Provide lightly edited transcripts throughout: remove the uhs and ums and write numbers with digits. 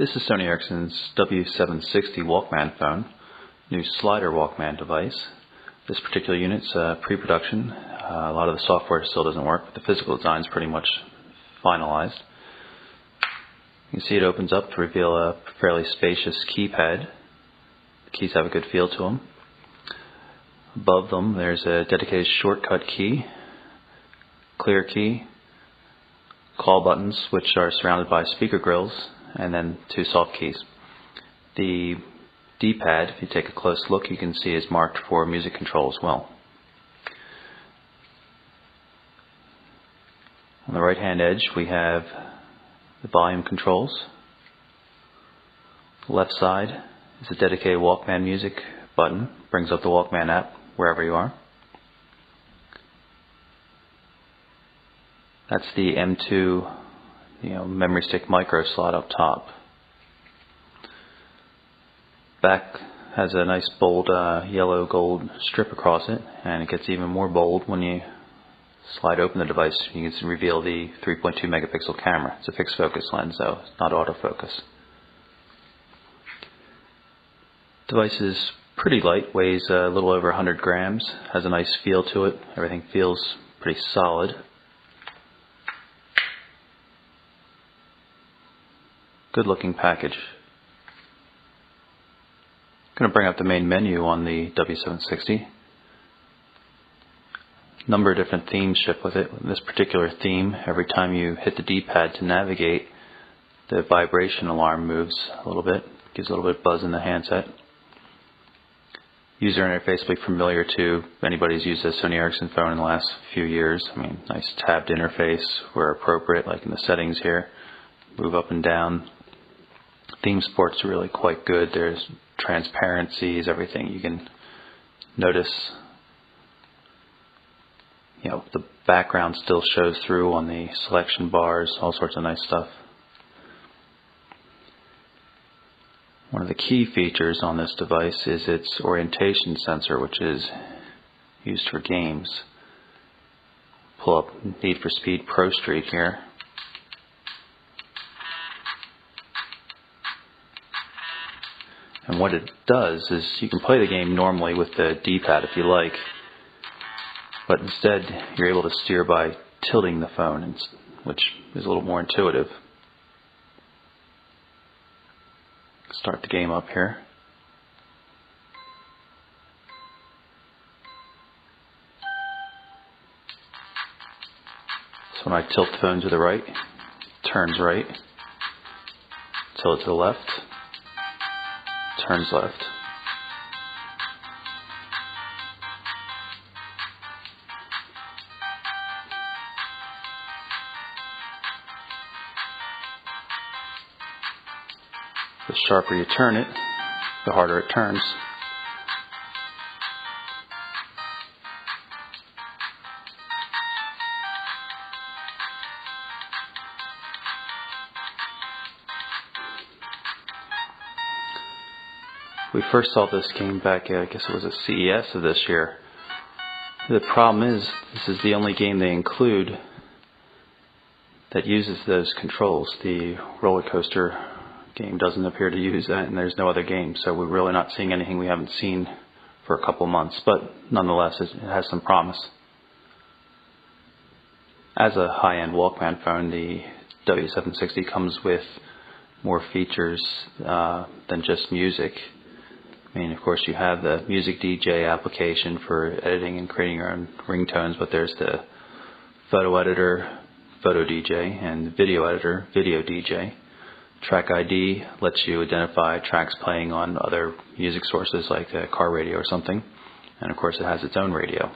This is Sony Ericsson's W760 Walkman phone, new slider Walkman device. This particular unit's pre-production. A lot of the software still doesn't work, but the physical design is pretty much finalized. You can see it opens up to reveal a fairly spacious keypad. The keys have a good feel to them. Above them there's a dedicated shortcut key, clear key, call buttons which are surrounded by speaker grills, and then two soft keys. The D-pad, if you take a close look, you can see is marked for music control as well. On the right hand edge we have the volume controls. The left side is a dedicated Walkman music button, brings up the Walkman app wherever you are. That's the M2 memory stick micro slot up top. Back has a nice bold yellow gold strip across it, and it gets even more bold when you slide open the device. You can reveal the 3.2 megapixel camera. It's a fixed focus lens though, it's not autofocus. Device is pretty light, weighs a little over 100 grams, has a nice feel to it. Everything feels pretty solid. Good looking package. I'm going to bring up the main menu on the W760. A number of different themes ship with it. This particular theme, every time you hit the D-pad to navigate, the vibration alarm moves a little bit, gives a little bit of buzz in the handset. User interface will be familiar to anybody who's used a Sony Ericsson phone in the last few years. Nice tabbed interface where appropriate, like in the settings here. Move up and down. Theme support's really quite good. There's transparencies, everything. You can notice, the background still shows through on the selection bars, all sorts of nice stuff. One of the key features on this device is its orientation sensor, which is used for games. Pull up Need for Speed Pro Street here. And what it does is you can play the game normally with the D-pad if you like, but instead you're able to steer by tilting the phone, which is a little more intuitive. Start the game up here. So when I tilt the phone to the right, it turns right. Tilt it to the left, turns left. The sharper you turn it, the harder it turns. We first saw this game back, I guess it was at CES of this year. The problem is, this is the only game they include that uses those controls. The roller coaster game doesn't appear to use that, and there's no other game, so we're really not seeing anything we haven't seen for a couple months, but nonetheless it has some promise. As a high-end Walkman phone, the W760 comes with more features than just music. Of course you have the Music DJ application for editing and creating your own ringtones, but there's the photo editor, Photo DJ, and the video editor, Video DJ. Track ID lets you identify tracks playing on other music sources like a car radio or something, and of course it has its own radio.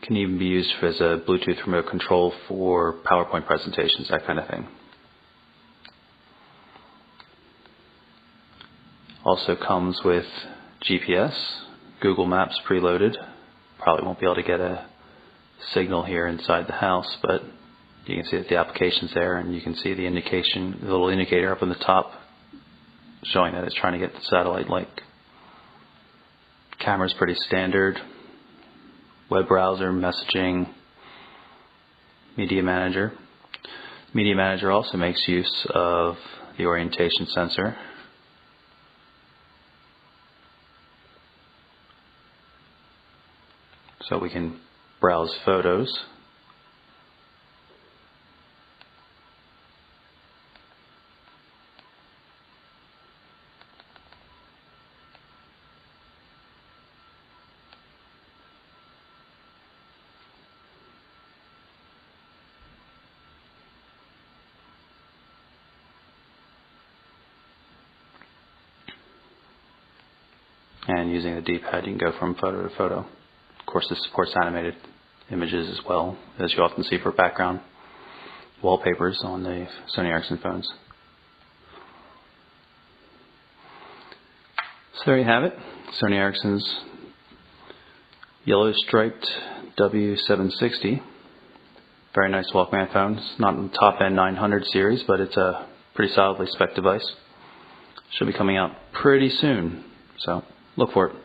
It can even be used as a Bluetooth remote control for PowerPoint presentations, that kind of thing. Also comes with GPS, Google Maps preloaded. Probably won't be able to get a signal here inside the house, but you can see that the application's there, and you can see the indication, the little indicator up on the top showing that it's trying to get the satellite link. Camera's pretty standard. Web browser, messaging, Media Manager. Media Manager also makes use of the orientation sensor. So we can browse photos. And using the D-pad, you can go from photo to photo. Of course, this supports animated images as well, as you often see for background wallpapers on the Sony Ericsson phones. So there you have it, Sony Ericsson's yellow striped W760. Very nice Walkman phone. It's not in the top end 900 series, but it's a pretty solidly spec device. Should be coming out pretty soon, so look for it.